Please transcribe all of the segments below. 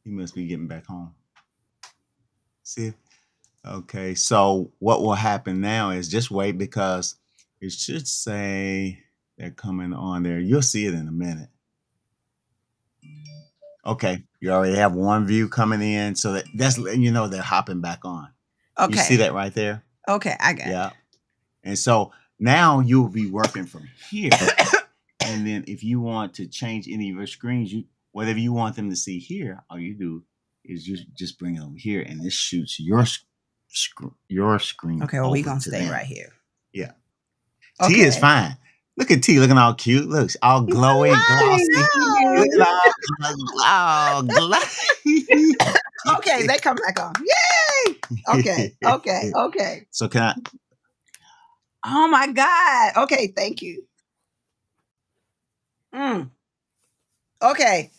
He must be getting back home. See? Okay, so what will happen now is just wait because it should say they're coming on there. You'll see it in a minute. Okay, you already have one view coming in, so that's letting you know they're hopping back on. You see Okay. that right there? Okay, I got it. Yeah. And so now you'll be working from here. And then if you want to change any of your screens, whatever you want them to see here, all you do is you just bring it over here, and this shoots your screen Okay, well, we over gonna to stay them. right here. Yeah. T is Okay. fine. Look at T looking all cute. Looks all glowy, I glossy. Look know. at all glossy. Okay, they come back on. Yay! Okay. So can I? Oh my God. Okay, thank you. Okay.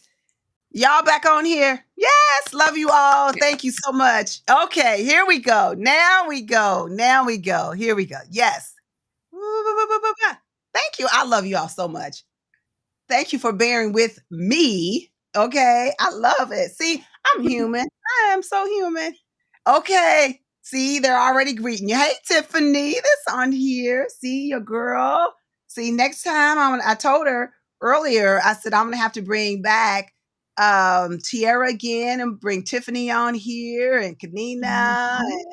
Y'all back on here? Yes, love you all. Thank you so much. Okay, here we go. Now we go. Here we go. Yes. Thank you. I love you all so much. Thank you for bearing with me. Okay, I love it. See, I'm human. I am so human. Okay. See, they're already greeting you. Hey, Tiffany, that's on here. See your girl. See, next time I told her earlier, I said I'm gonna have to bring back Tierra again and bring Tiffany on here and Kanina and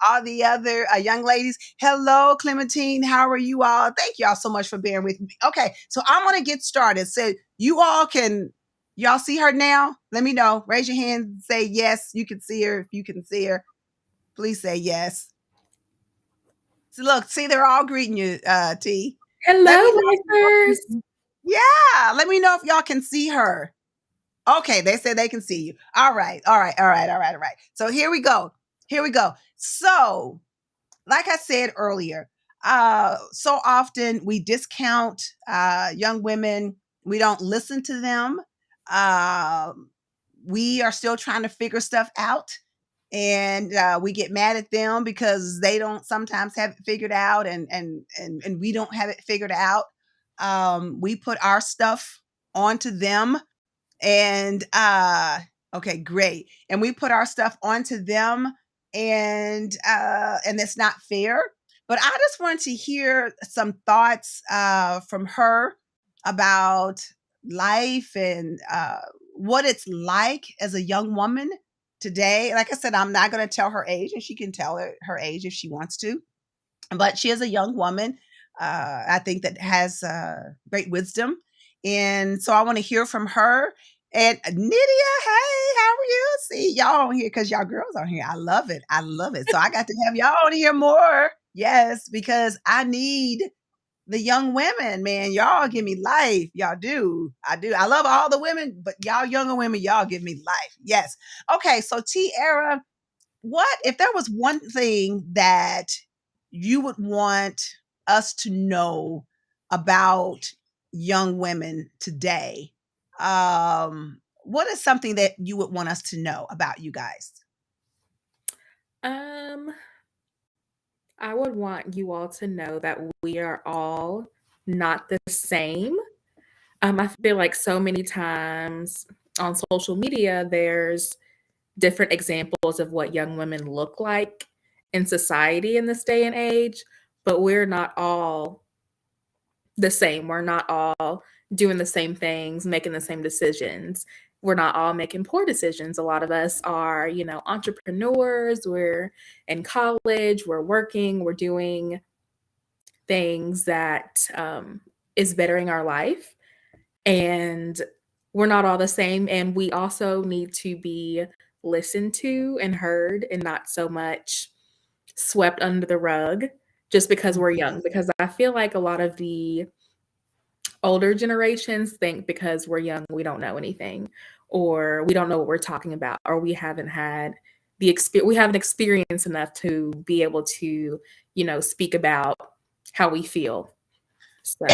all the other young ladies. Hello, Clementine. How are you all? Thank y'all so much for bearing with me. Okay, so I'm gonna get started. So y'all see her now? Let me know. Raise your hand. Say yes. You can see her. If you can see her, please say yes. So look, see, they're all greeting you, T. Let me Hello, Lifers. Yeah, let me know if y'all can see her. Okay, they said they can see you. All right. So here we go. So, like I said earlier, so often we discount young women. We don't listen to them. We are still trying to figure stuff out, and we get mad at them because they don't sometimes have it figured out, and we don't have it figured out. We put our stuff onto them, and okay, great, and we put our stuff onto them, and it's not fair. But I just wanted to hear some thoughts from her about life and what it's like as a young woman today. Like I said, I'm not going to tell her age, and she can tell her age if she wants to, but she is a young woman, I think, that has great wisdom. And so I want to hear from her. And Nydia, hey, how are you? See, y'all on here because y'all girls on here. I love it. So I got to have y'all on here more. Yes, because I need the young women, man. Y'all give me life. Y'all do. I do. I love all the women, but y'all younger women, y'all give me life. Yes. Okay, so Tierra, what if there was one thing that you would want us to know about young women today? What is something that you would want us to know about you guys? I would want you all to know that we are all not the same. I feel like so many times on social media, there's different examples of what young women look like in society in this day and age, but we're not all the same. We're not all doing the same things, making the same decisions. We're not all making poor decisions. A lot of us are, entrepreneurs. We're in college, we're working, we're doing things that is bettering our life. And we're not all the same. And we also need to be listened to and heard and not so much swept under the rug just because we're young. Because I feel like a lot of the older generations think because we're young, we don't know anything, or we don't know what we're talking about, or we haven't had we haven't experienced enough to be able to, speak about how we feel. So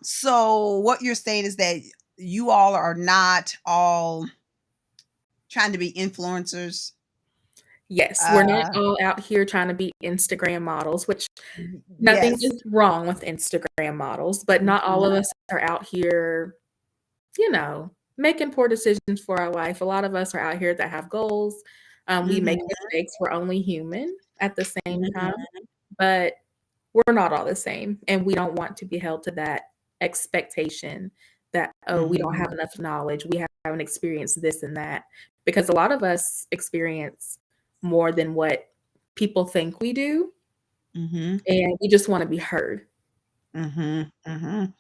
So what you're saying is that you all are not all trying to be influencers. yes, we're not all out here trying to be Instagram models, which nothing Yes. is wrong with Instagram models, but not all of us are out here, making poor decisions for our life. A lot of us are out here that have goals. We make Mhm. mistakes. We're only human at the same time, Mhm. but we're not all the same. And we don't want to be held to that expectation that, oh, we don't Mhm. have enough knowledge. We haven't experienced this and that. Because a lot of us experience more than what people think we do. Mhm. And we just want to be heard. Mhm. Mhm.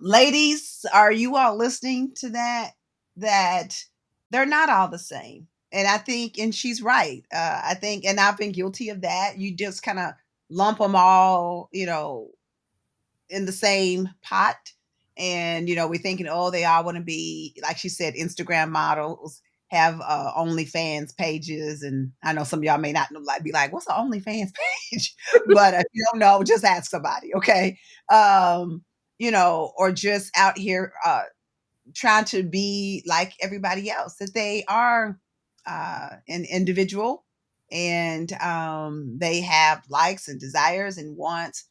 Ladies, are you all listening to that? That they're not all the same. And I think, and she's right. I think, and I've been guilty of that. You just kind of lump them all, in the same pot. And, we're thinking, oh, they all want to be, like she said, Instagram models, have OnlyFans pages. And I know some of y'all may not know, like, be like, what's an OnlyFans page? But if you don't know, just ask somebody. Okay. Or just out here trying to be like everybody else, that they are an individual, and they have likes and desires and wants,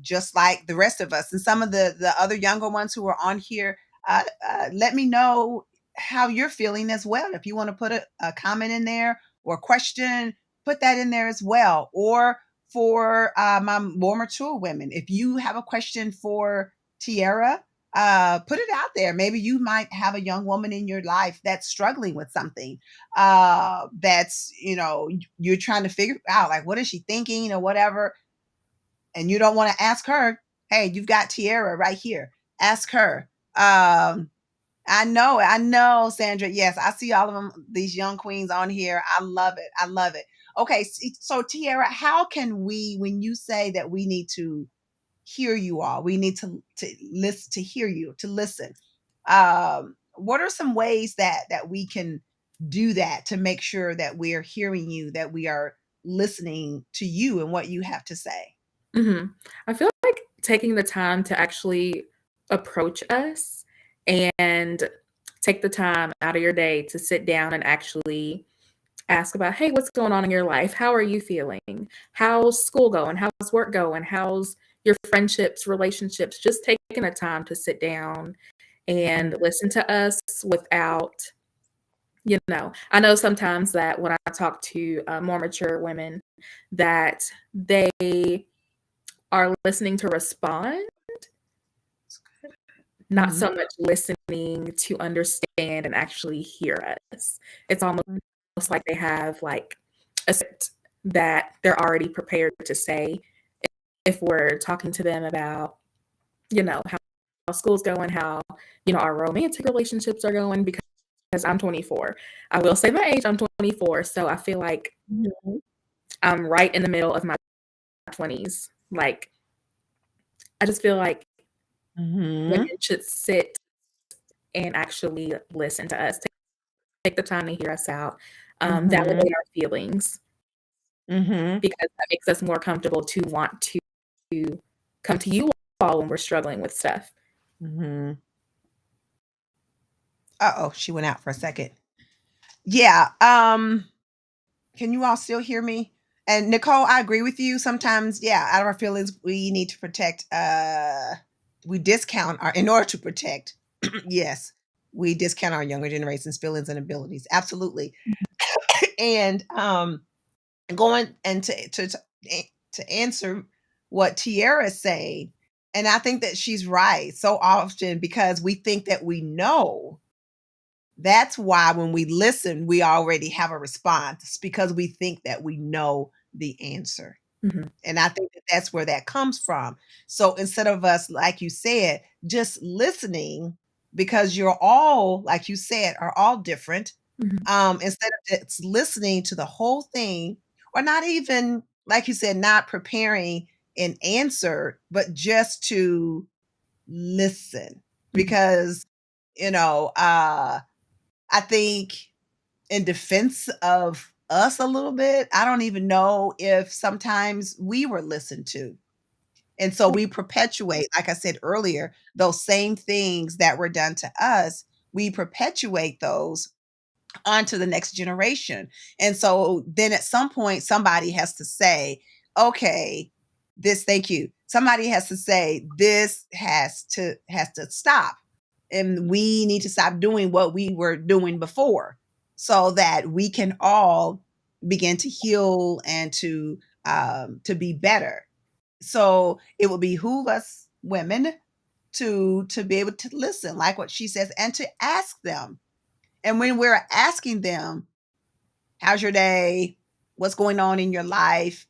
just like the rest of us. And some of the other younger ones who are on here, let me know how you're feeling as well. If you want to put a comment in there or a question, put that in there as well. Or for my more mature women, if you have a question for Tierra, put it out there. Maybe you might have a young woman in your life that's struggling with something, that's, you're trying to figure out, like, what is she thinking or whatever, and you don't want to ask her. Hey, you've got Tierra right here. Ask her. I know, Sandra. Yes, I see all of them, these young queens on here. I love it. I love it. Okay, so Tierra, how can we, when you say that we need to hear you all, we need to listen, to hear you, to listen, what are some ways that we can do that, to make sure that we're hearing you, that we are listening to you and what you have to say? Mhm. I feel like taking the time to actually approach us and take the time out of your day to sit down and actually ask about, "Hey, what's going on in your life? How are you feeling? How's school going? How's work going? How's your friendships, relationships?" Just taking the time to sit down and listen to us without, I know sometimes that when I talk to more mature women, that they are listening to respond, not Mhm. so much listening to understand and actually hear us. It's almost like they have like a script that they're already prepared to say if we're talking to them about, how school's going, how, our romantic relationships are going, because I'm 24. I will say my age, I'm 24. So I feel like Mhm. I'm right in the middle of my 20s. Like, I just feel like women Mhm. should sit and actually listen to us, take the time to hear us out, Mhm. validate our feelings, Mhm. because that makes us more comfortable to want to come to you all when we're struggling with stuff. Mhm. Uh-oh, she went out for a second. Yeah. Can you all still hear me? And Nicole, I agree with you. Sometimes, yeah, out of our feelings, we need to protect, we discount our, in order to protect, yes, we discount our younger generation's feelings and abilities. Absolutely. And going and to answer what Tierra is saying, and I think that she's right so often, because we think that we know. That's why when we listen, we already have a response, because we think that we know the answer. Mhm. And I think that that's where that comes from. So instead of us, like you said, just listening, because you're all, like you said, are all different. Mhm. Instead of just listening to the whole thing, or not even, like you said, not preparing an answer, but just to listen. Mhm. Because, I think, in defense of us a little bit, I don't even know if sometimes we were listened to. And so we perpetuate, like I said earlier, those same things that were done to us, we perpetuate those onto the next generation. And so then at some point, somebody has to say, okay, thank you. Somebody has to say, this has to stop. and we need to stop doing what we were doing before so that we can all begin to heal and to be better. So it will behoove us women to be able to listen, like what she says, and to ask them. And when we're asking them, how's your day? What's going on in your life?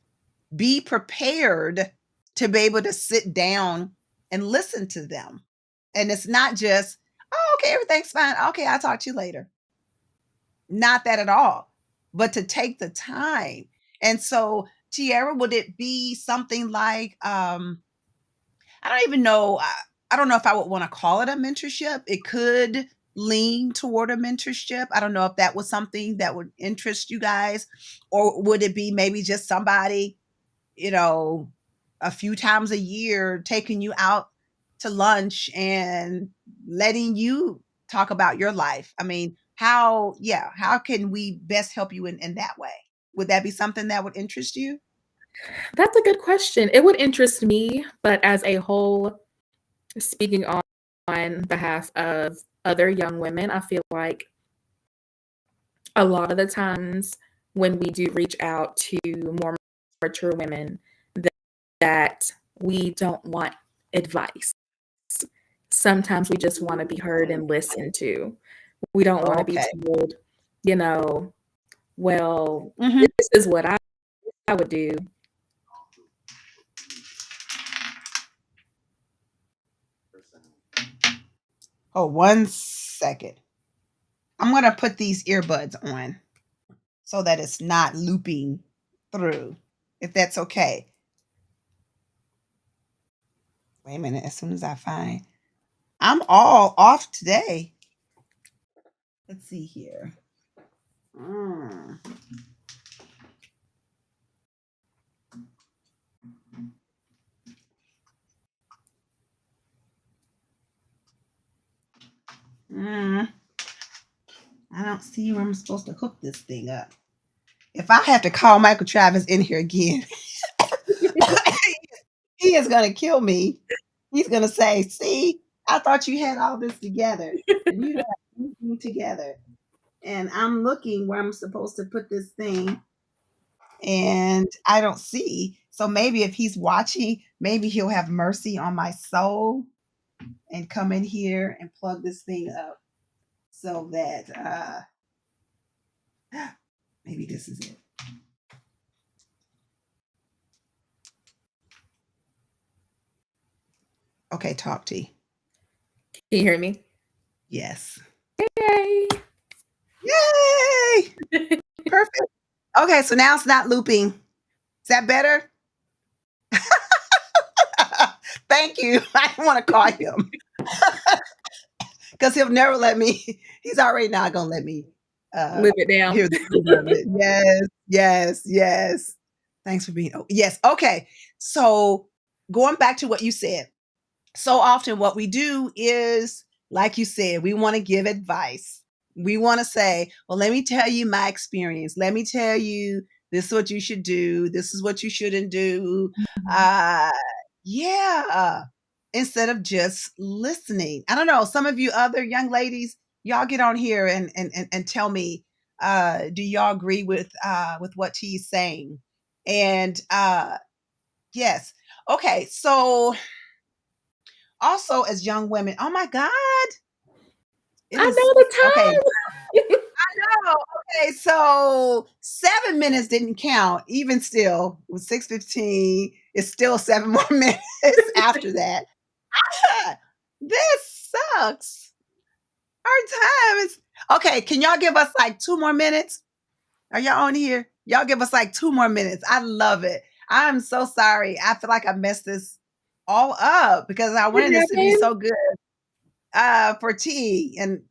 Be prepared to be able to sit down and listen to them. And it's not just, oh, okay, everything's fine. Okay, I'll talk to you later. Not that at all, but to take the time. And so, Tierra, would it be something like, I don't even know. I don't know if I would want to call it a mentorship. It could lean toward a mentorship. I don't know if that was something that would interest you guys, or would it be maybe just somebody, you know, a few times a year taking you out to lunch and letting you talk about your life? I mean, how can we best help you in that way? Would that be something that would interest you? That's a good question. It would interest me, but as a whole, speaking on behalf of other young women, I feel like a lot of the times when we do reach out to more mature women, that we don't want advice. Sometimes we just want to be heard and listened to. We don't want to be Okay. told, you know, well, Mhm. this is what I would do. Oh, 1 second. I'm going to put these earbuds on so that it's not looping through, if that's okay. Wait a minute. As soon as I find, I'm all off today. Let's see here. Mm. Mm. I don't see where I'm supposed to hook this thing up. If I have to call Michael Travis in here again, he is going to kill me. He's going to say, see, I thought you had all this together, and you don't have anything together. And I'm looking where I'm supposed to put this thing, and I don't see. So maybe if he's watching, maybe he'll have mercy on my soul and come in here and plug this thing up so that maybe this is it. Okay, talk to you. Can you hear me? Yes. Yay! Yay! Perfect. Okay, so now it's not looping. Is that better? Thank you. I don't want to call him because he'll never let me. He's already not going to let me Live it down. hear the end of it. Yes, yes, yes. Thanks for being. Oh, yes. Okay. So going back to what you said, so often what we do is, like you said, we want to give advice. We want to say, well, let me tell you my experience. Let me tell you this is what you should do. This is what you shouldn't do. Uh, yeah. Instead of just listening. I don't know. Some of you other young ladies, y'all get on here and tell me, do y'all agree with what he's saying? And yes. Okay. So also as young women, oh my God, it I is know the okay. time. I know. Okay, so 7 minutes didn't count. Even still, it was 6:15. It's still 7 more minutes after that. This sucks. Our time is okay. Can y'all give us like 2 more minutes? Are y'all on here? Y'all give us like 2 more minutes. I love it. I'm so sorry. I feel like I messed this all up because I wanted this to be It so good for tea, and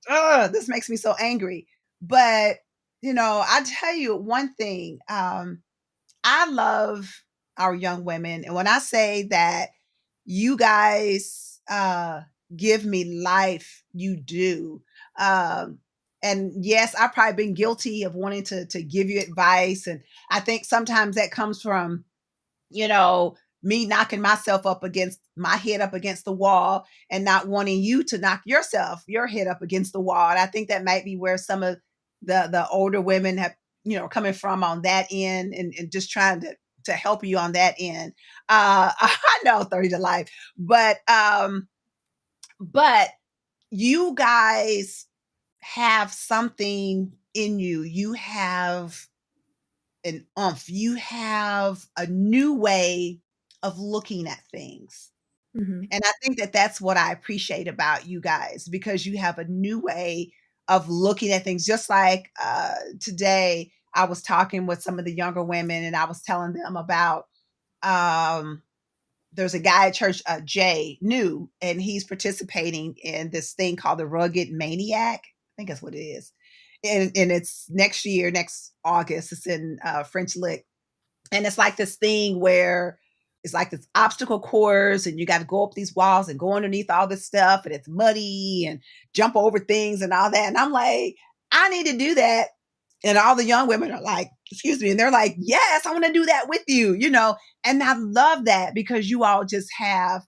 this makes me so angry. But I tell you one thing. I love our young women, and when I say that you guys give me life, you do. Um, and yes, I've probably been guilty of wanting to give you advice, and I think sometimes that comes from you know me knocking myself up against my head up against the wall and not wanting you to knock your head up against the wall. And I think that might be where some of the older women have, coming from on that end, and just trying to help you on that end. I know 30 to life, but you guys have something in you. You have an umph. You have a new way of looking at things. Mhm. And I think that that's what I appreciate about you guys, because you have a new way of looking at things. Just like today, I was talking with some of the younger women, and I was telling them about there's a guy at church, Jay New, and he's participating in this thing called the Rugged Maniac. I think that's what it is. And it's next year, next August. It's in French Lick. And it's like this thing where it's like this obstacle course, and you got to go up these walls and go underneath all this stuff, and it's muddy and jump over things and all that. And I'm like, I need to do that. And all the young women are like, excuse me, and they're like, yes, I want to do that with you, And I love that, because you all just have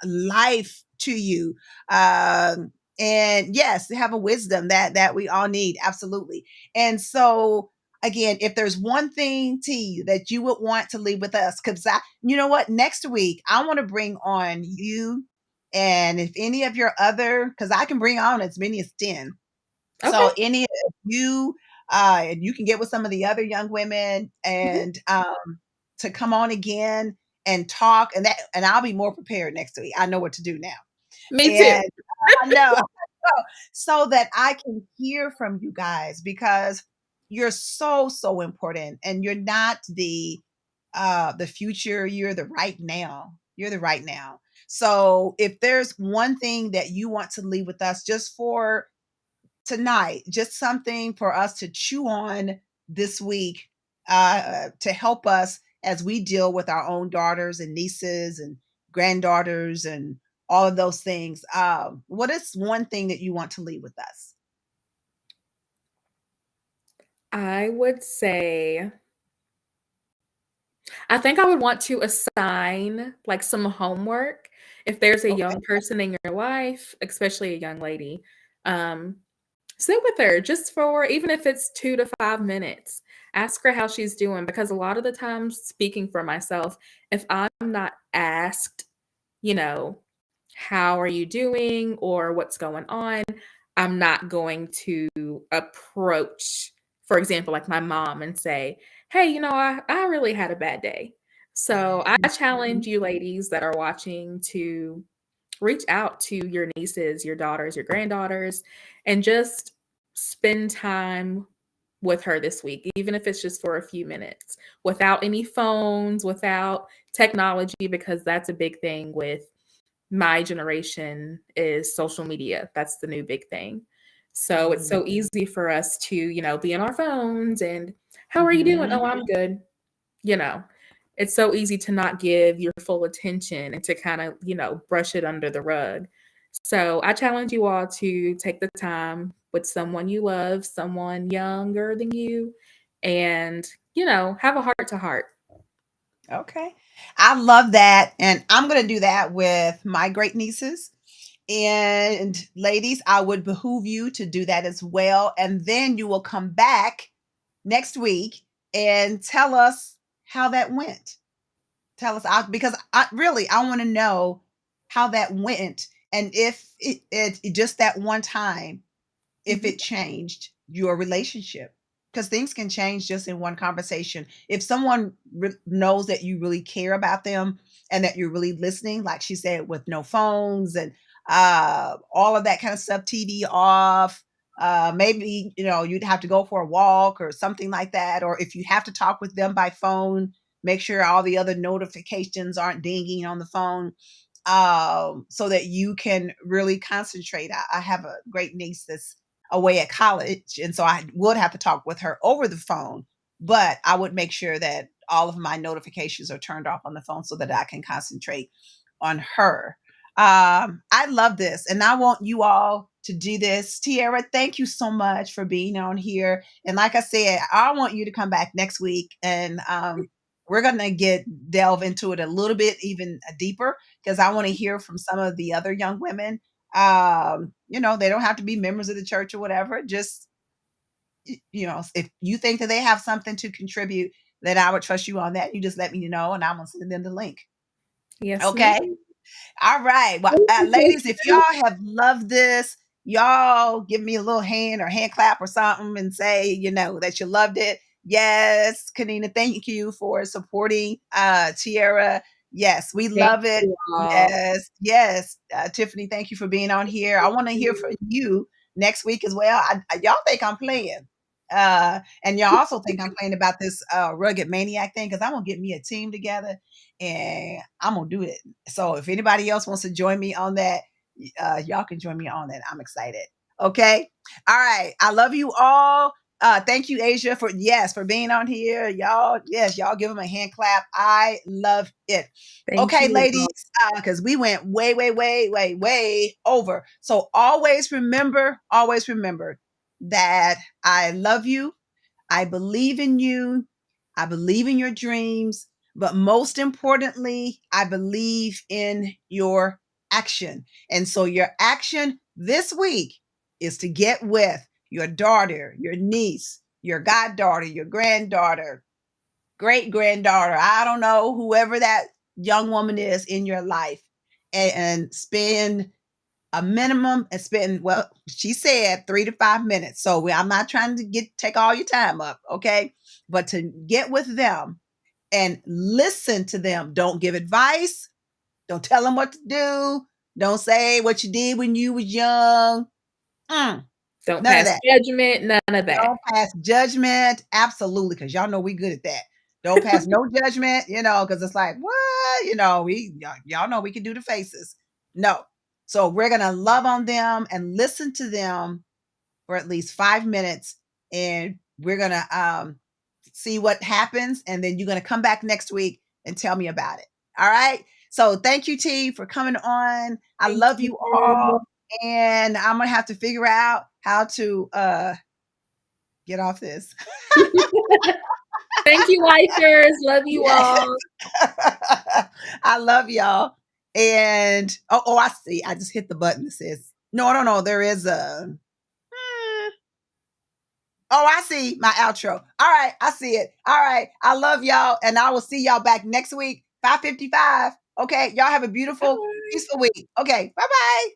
life to you. And yes, they have a wisdom that we all need. Absolutely. And so again, if there's one thing, T, that you would want to leave with us, because you know what, next week I want to bring on you, and if any of your other, because I can bring on as many as 10. Okay. So any of you, and you can get with some of the other young women, and to come on again and talk, and I'll be more prepared next week. I know what to do now. Me too. And I know, so that I can hear from you guys, because you're so, so important, and you're not the future. You're the right now. You're the right now. So if there's one thing that you want to leave with us just for tonight, just something for us to chew on this week, to help us as we deal with our own daughters and nieces and granddaughters and all of those things. What is one thing that you want to leave with us? I would say, I think I would want to assign like some homework. If there's a Okay. young person in your life, especially a young lady, sit with her just for, even if it's 2 to 5 minutes. Ask her how she's doing, because a lot of the times, speaking for myself, if I'm not asked, you know, how are you doing or what's going on, I'm not going to approach, for example, like my mom and say, hey, I really had a bad day. So I challenge you ladies that are watching to reach out to your nieces, your daughters, your granddaughters, and just spend time with her this week, even if it's just for a few minutes, without any phones, without technology, because that's a big thing with my generation is social media. That's the new big thing. So it's so easy for us to, be on our phones and how are you doing? Oh, I'm good. It's so easy to not give your full attention and to kind of, brush it under the rug. So I challenge you all to take the time with someone you love, someone younger than you, and, have a heart to heart. Okay. I love that. And I'm going to do that with my great nieces. And ladies, I would behoove you to do that as well. And then you will come back next week and tell us how that went. Tell us, because I want to know how that went. And if it just that one time, if it changed your relationship, because things can change just in one conversation. If someone knows that you really care about them and that you're really listening, like she said, with no phones and all of that kind of stuff, TV off, maybe you'd have to go for a walk or something like that. Or if you have to talk with them by phone, make sure all the other notifications aren't dinging on the phone, so that you can really concentrate. I have a great niece that's away at college, and so I would have to talk with her over the phone, but I would make sure that all of my notifications are turned off on the phone so that I can concentrate on her. I love this, and I want you all to do this. Tierra, thank you so much for being on here. And like I said, I want you to come back next week, and we're going to delve into it a little bit even deeper, because I want to hear from some of the other young women. They don't have to be members of the church or whatever. Just, if you think that they have something to contribute, then I would trust you on that. You just let me know, and I'm going to send them the link. Yes, Okay. ma'am. All right. Well, ladies, if y'all have loved this, y'all give me a little hand or hand clap or something and say, that you loved it. Yes, Kanina, thank you for supporting Tierra. Yes, we love it. Yes. Tiffany, thank you for being on here. I want to hear from you next week as well. Y'all think I'm playing. And y'all also think I'm playing about this rugged maniac thing, because I'm going to get me a team together and I'm going to do it. So if anybody else wants to join me on that, y'all can join me on that. I'm excited. Okay. All right. I love you all. Thank you, Asia, for being on here. Y'all give them a hand clap. I love it. Okay, ladies, because we went way, way, way, way, way over. So always remember that I love you. I believe in you. I believe in your dreams. But most importantly, I believe in your action. And so your action this week is to get with your daughter, your niece, your goddaughter, your granddaughter, great granddaughter. I don't know, whoever that young woman is in your life, and spend a minimum and spend, well, she said 3 to 5 minutes. So I'm not trying to take all your time up. Okay. But to get with them and listen to them. Don't give advice. Don't tell them what to do. Don't say what you did when you was young. Don't pass judgment. None of that. Don't pass judgment. Absolutely. Because y'all know we good at that. Don't pass no judgment, because it's like, what? Y'all know we can do the faces. No. So we're going to love on them and listen to them for at least 5 minutes. And we're going to see what happens. And then you're going to come back next week and tell me about it. All right. So thank you, T, for coming on. I love you all. And I'm going to have to figure out how to get off this. Thank you, Lifers. Love you all. I love y'all. And I see. I just hit the button that says no. There is a. I see my outro. All right, I see it. All right, I love y'all, and I will see y'all back next week, 5:55. Okay, y'all have a beautiful, peaceful week. Okay, bye-bye.